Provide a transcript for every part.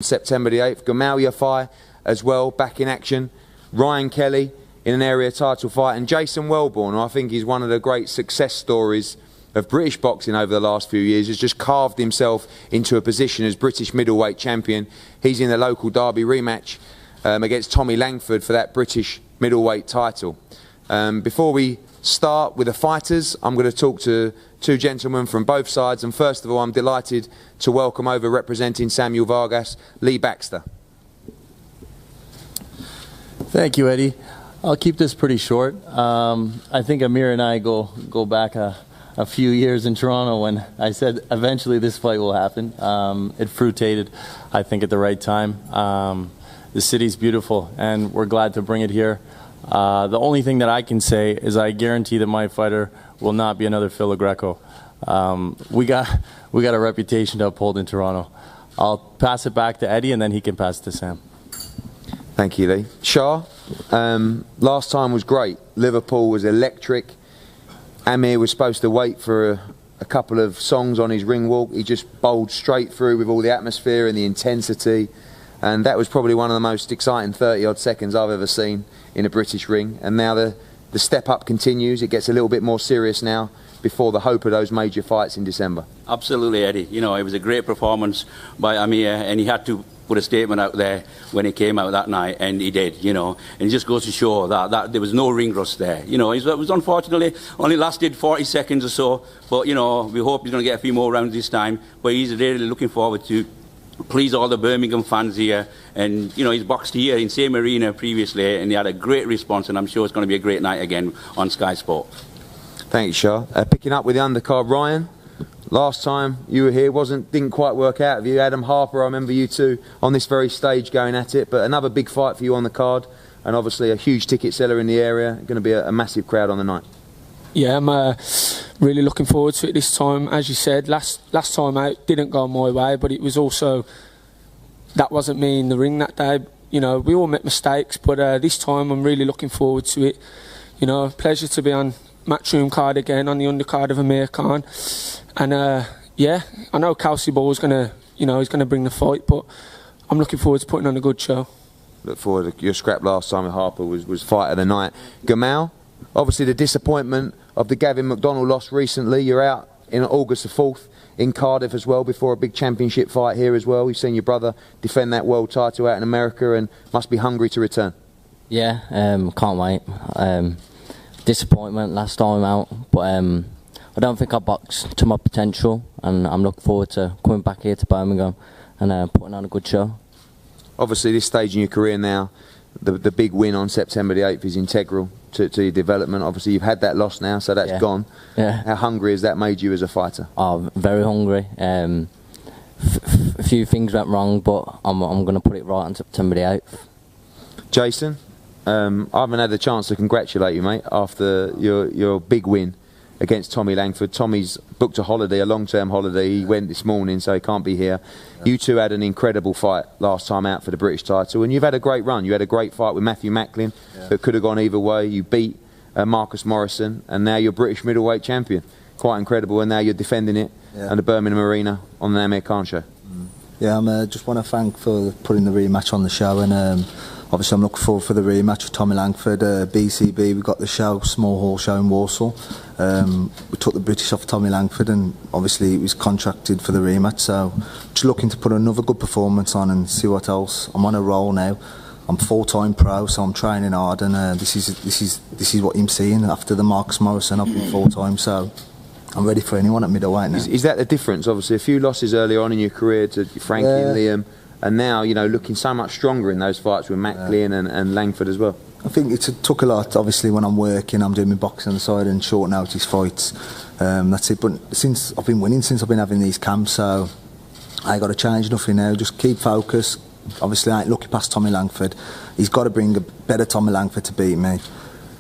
September the 8th. Gamal Yafai as well, back in action. Ryan Kelly in an area title fight. And Jason Wellborn, who I think is one of the great success stories of British boxing over the last few years, has just carved himself into a position as British middleweight champion. He's in the local derby rematch against Tommy Langford for that British middleweight title. Before we start with the fighters, I'm going to talk to two gentlemen from both sides, and first of all I'm delighted to welcome over, representing Samuel Vargas, Lee Baxter. Thank you, Eddie. I'll keep this pretty short. I think Amir and I go back a few years in Toronto when I said eventually this fight will happen. It fruitated, I think, at the right time. The city's beautiful and we're glad to bring it here. The only thing that I can say is I guarantee that my fighter will not be another Phil Greco. We got a reputation to uphold in Toronto. I'll pass it back to Eddie and then he can pass it to Sam. Thank you, Lee. Shah, last time was great. Liverpool was electric. Amir was supposed to wait for a couple of songs on his ring walk. He just bowled straight through with all the atmosphere and the intensity. And that was probably one of the most exciting 30-odd seconds I've ever seen in a British ring. And now the step up continues. It gets a little bit more serious now before the hope of those major fights in December. Absolutely, Eddie. You know, it was a great performance by Amir, and he had to put a statement out there when he came out that night, and he did, you know. And it just goes to show that there was no ring rust there. You know, it was unfortunately only lasted 40 seconds or so, but, you know, we hope he's going to get a few more rounds this time. But he's really looking forward to please all the Birmingham fans here. And, you know, he's boxed here in same arena previously, and he had a great response, and I'm sure it's going to be a great night again on Sky Sport. Thanks, Shah. Picking up with the undercard, Ryan. Last time you were here didn't quite work out for you. Adam Harper, I remember you two on this very stage going at it, but another big fight for you on the card, and obviously a huge ticket seller in the area. Going to be a massive crowd on the night. Yeah, I'm really looking forward to it this time. As you said, last time out didn't go my way, but it was also, that wasn't me in the ring that day. You know, we all make mistakes, but this time I'm really looking forward to it. You know, pleasure to be on Matchroom card again, on the undercard of Amir Khan. And yeah, I know Kelsey Ball's gonna, you know, he's gonna bring the fight, but I'm looking forward to putting on a good show. Look forward to your scrap last time with Harper was fight of the night. Gamal, obviously the disappointment of the Gavin McDonald loss recently. You're out in August the 4th in Cardiff as well before a big championship fight here as well. We've seen your brother defend that world title out in America and must be hungry to return. Yeah, can't wait. Disappointment last time out, but I don't think I boxed to my potential, and I'm looking forward to coming back here to Birmingham and putting on a good show. Obviously, this stage in your career now, the big win on September the 8th is integral to your development. Obviously, you've had that loss now, so that's gone. Yeah. How hungry has that made you as a fighter? Oh, very hungry. A few things went wrong, but I'm going to put it right on September the 8th. Jason, I haven't had the chance to congratulate you, mate, after your big win against Tommy Langford. Tommy's booked a holiday, a long-term holiday. He went this morning, so he can't be here. You two had an incredible fight last time out for the British title, and you've had a great run. You had a great fight with Matthew Macklin that could have gone either way. You beat Marcus Morrison, and now you're British middleweight champion. Quite incredible, and now you're defending it at the Birmingham Arena on the Amir Khan show. Yeah, I just want to thank for putting the rematch on the show, and obviously I'm looking forward for the rematch with Tommy Langford. BCB, we got the show, small hall show in Warsaw. We took the British off Tommy Langford, and obviously he was contracted for the rematch, so just looking to put another good performance on and see what else. I'm on a roll now. I'm full-time pro, so I'm training hard, and this is what I'm seeing after the Marcus Morrison. I've been full-time, so I'm ready for anyone at middleweight now. Is that the difference? Obviously a few losses earlier on in your career to Frankie and Liam, and now, you know, looking so much stronger in those fights with Macklin and Langford as well. I think it took a lot. Obviously, when I'm working, I'm doing my boxing on the side and short notice fights. That's it. But since I've been winning, since I've been having these camps, so I got to change nothing now. Just keep focused. Obviously, I ain't looking past Tommy Langford. He's got to bring a better Tommy Langford to beat me.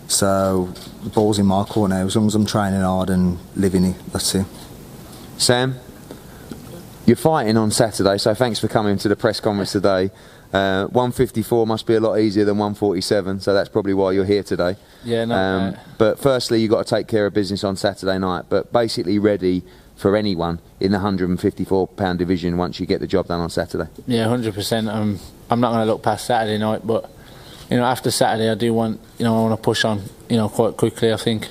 So the ball's in my court now. As long as I'm training hard and living it, that's it. Sam, you're fighting on Saturday, so thanks for coming to the press conference today. 154 must be a lot easier than 147, so that's probably why you're here today. Yeah, no. But firstly, you've got to take care of business on Saturday night, but basically ready for anyone in the 154-pound division once you get the job done on Saturday. Yeah, 100%. I'm not going to look past Saturday night, but after Saturday, I do want I want to push on quite quickly. I think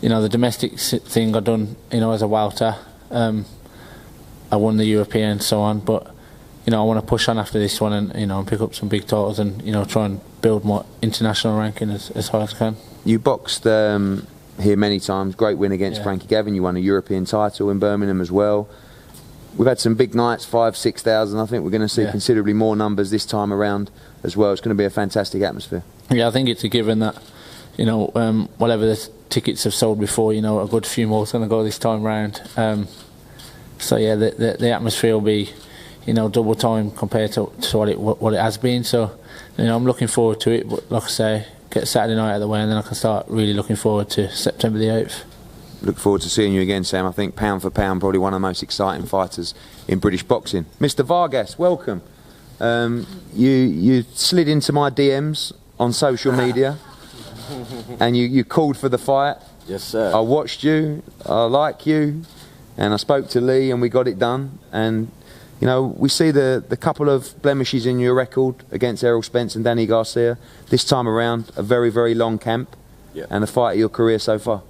the domestic thing I done as a welter. I won the European and so on, but I want to push on after this one and pick up some big titles and try and build my international ranking as high as I can. You boxed here many times, great win against Frankie Gavin. You won a European title in Birmingham as well. We've had some big nights, 5,000-6,000. I think we're going to see considerably more numbers this time around as well. It's going to be a fantastic atmosphere. Yeah, I think it's a given that whatever the tickets have sold before, a good few more is going to go this time round. So yeah, the atmosphere will be double time compared to what it has been. So I'm looking forward to it. But like I say, get Saturday night out of the way, and then I can start really looking forward to September the 8th. Look forward to seeing you again, Sam. I think pound for pound, probably one of the most exciting fighters in British boxing. Mr. Vargas, welcome. You slid into my DMs on social media, and you called for the fight. Yes, sir. I watched you. I like you, and I spoke to Lee, and we got it done. And we see the couple of blemishes in your record against Errol Spence and Danny Garcia. This time around, a very, very long camp, and a fight of your career so far.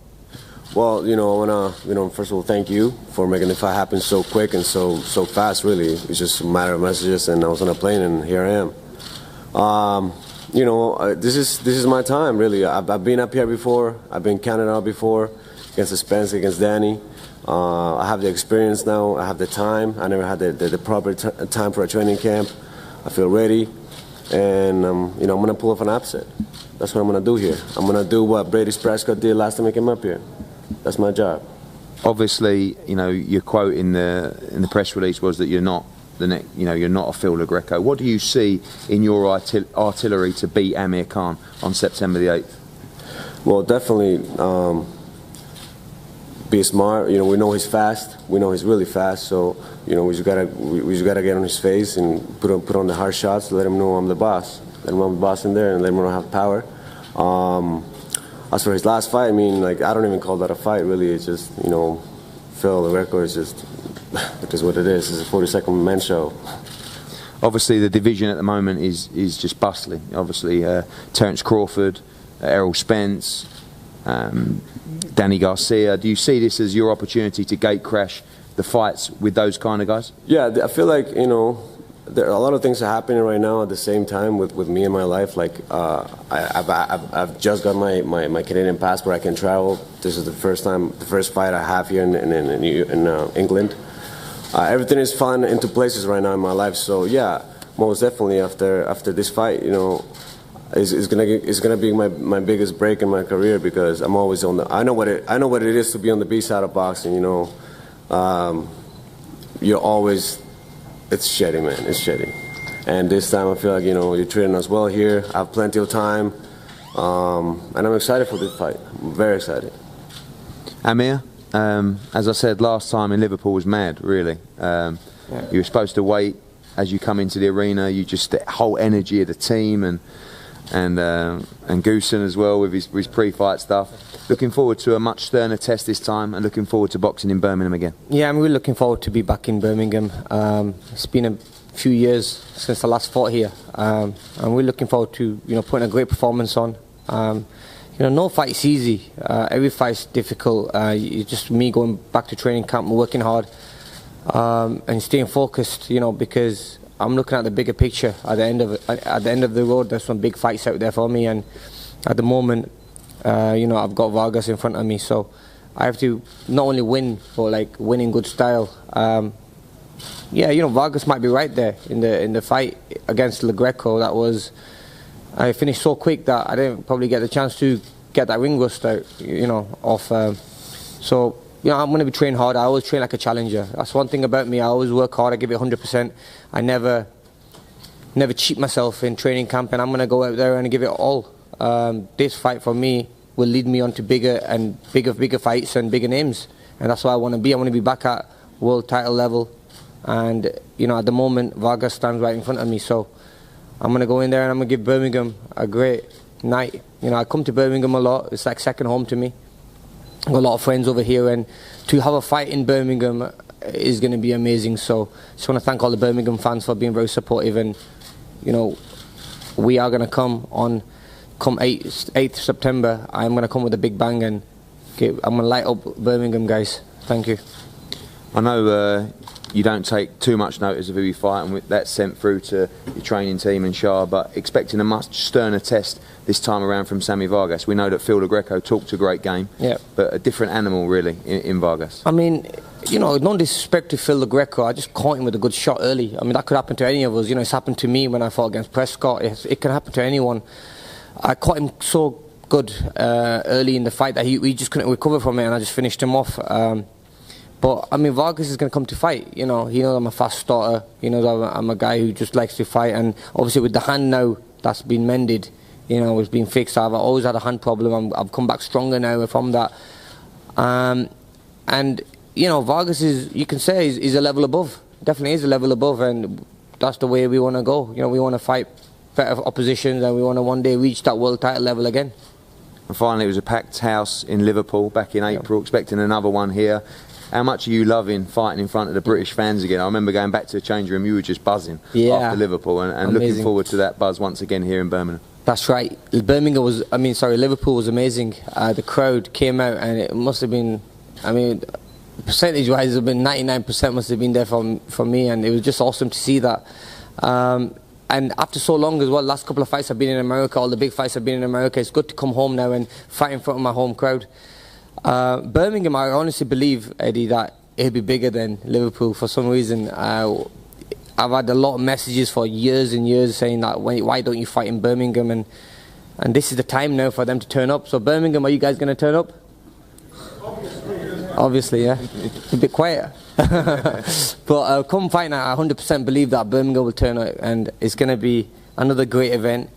Well, I want to, first of all, thank you for making the fight happen so quick and so fast, really. It's just a matter of messages, and I was on a plane, and here I am. This is my time, really. I've been up here before. I've been counted out before against Spence, against Danny. I have the experience now. I have the time. I never had the proper time for a training camp. I feel ready, and I'm going to pull off an upset. That's what I'm going to do here. I'm going to do what Brady Prescott did last time he came up here. That's my job. Obviously, your quote in the press release was that you're not you're not a Phil LaGreco. What do you see in your artillery to beat Amir Khan on September the 8th? Well, definitely be smart. We know he's fast. We know he's really fast. So we just gotta get on his face and put on the hard shots to let him know I'm the boss. Let him know I'm the boss in there, and let him know I have power. As for his last fight, I don't even call that a fight, really. It's just, Phil LaGreco is just, it is what it is. It's a 42nd man show. Obviously, the division at the moment is just bustling. Obviously, Terence Crawford, Errol Spence, Danny Garcia. Do you see this as your opportunity to gate crash the fights with those kind of guys? Yeah, I feel like, there are a lot of things happening right now at the same time with me in my life. Like I've just got my Canadian passport. I can travel. This is the first fight I have here in England. Everything is falling into places right now in my life. So yeah, most definitely after this fight, is gonna be my biggest break in my career, because I'm always on the. I know what it is to be on the B side of boxing. You're always. It's shitty, man. It's shitty. And this time I feel like, you're treating us well here. I have plenty of time. And I'm excited for this fight. I'm very excited. Amir, as I said last time in Liverpool, was mad, really. You were supposed to wait as you come into the arena. You just, the whole energy of the team and Goosen as well with his pre-fight stuff. Looking forward to a much sterner test this time, and looking forward to boxing in Birmingham again. Yeah, I'm really looking forward to be back in Birmingham. It's been a few years since I last fought here. I'm really looking forward to putting a great performance on. No fight's easy. Every fight's difficult. It's just me going back to training camp and working hard and staying focused. Because I'm looking at the bigger picture. At the end of the road, there's some big fights out there for me, and at the moment, I've got Vargas in front of me, so I have to not only win, but win in good style. Vargas might be right there in the fight against LaGreco. I finished so quick that I didn't probably get the chance to get that ring rust out, off. So I'm going to be training hard. I always train like a challenger. That's one thing about me. I always work hard. I give it 100%. I never cheat myself in training camp, and I'm going to go out there and give it all. This fight for me will lead me on to bigger fights and bigger names, and that's what I want to be. I want to be back at world title level, and at the moment Vargas stands right in front of me, so I'm going to go in there and I'm going to give Birmingham a great night. I come to Birmingham a lot. It's like second home to me, I've got a lot of friends over here, and to have a fight in Birmingham is going to be amazing. So just want to thank all the Birmingham fans for being very supportive, and you know, we are going to come 8th September. I'm going to come with a big bang, and I'm going to light up Birmingham, guys. Thank you. I know you don't take too much notice of who you fight, and that's sent through to your training team and Shah, but expecting a much sterner test this time around from Sammy Vargas. We know that Phil Greco talked a great game, but a different animal really in Vargas. I mean, you know, no disrespect to Phil Greco, I just caught him with a good shot early. I mean, that could happen to any of us. You know, it's happened to me when I fought against Prescott. It can happen to anyone. I caught him so good early in the fight that we just couldn't recover from it, and I just finished him off. But I mean, Vargas is going to come to fight. You know, he knows I'm a fast starter. He knows I'm a guy who just likes to fight. And obviously, with the hand now that's been mended, you know, it's been fixed. I've always had a hand problem. I've come back stronger now from that. And you know, Vargas is, you can say, he's a level above. Definitely is a level above, and that's the way we want to go. You know, we want to fight better oppositions, and we want to one day reach that world title level again. And finally, it was a packed house in Liverpool back in April, expecting another one here. How much are you loving fighting in front of the British fans again? I remember going back to the change room, you were just buzzing after Liverpool, and looking forward to that buzz once again here in Birmingham. That's right. Liverpool was amazing. The crowd came out, and it must have been, I mean, percentage-wise, it's been 99% must have been there for me, and it was just awesome to see that. And after so long as well, last couple of fights I've been in America, all the big fights have been in America. It's good to come home now and fight in front of my home crowd. Birmingham, I honestly believe, Eddie, that it'll be bigger than Liverpool for some reason. I've had a lot of messages for years and years saying that why don't you fight in Birmingham, and this is the time now for them to turn up. So Birmingham, are you guys going to turn up? Obviously, yeah. It's a bit quiet. But come fight night, I 100% believe that Birmingham will turn up, and it's going to be another great event.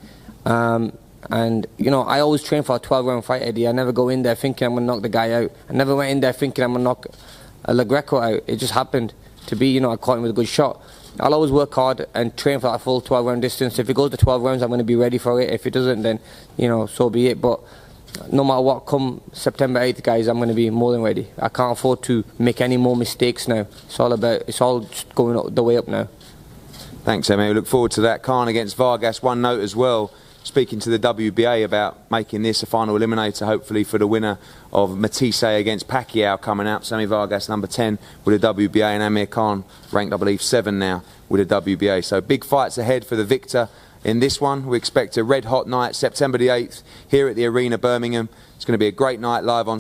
And you know, I always train for a 12-round fight, Eddie. I never go in there thinking I'm going to knock the guy out. I never went in there thinking I'm going to knock Greco out. It just happened to be, you know, I caught him with a good shot. I'll always work hard and train for that full 12-round distance. If it goes to 12 rounds, I'm going to be ready for it. If it doesn't, then, you know, so be it. But no matter what, come September 8th, guys, I'm going to be more than ready. I can't afford to make any more mistakes now. It's all just going the way up now. Thanks, Emma. We look forward to that. Khan against Vargas. One note as well, speaking to the WBA about making this a final eliminator, hopefully, for the winner of Matisse against Pacquiao coming out. Sammy Vargas, number 10 with the WBA, and Amir Khan, ranked, I believe, 7 now with the WBA. So big fights ahead for the victor in this one. We expect a red-hot night, September the 8th, here at the Arena, Birmingham. It's going to be a great night live on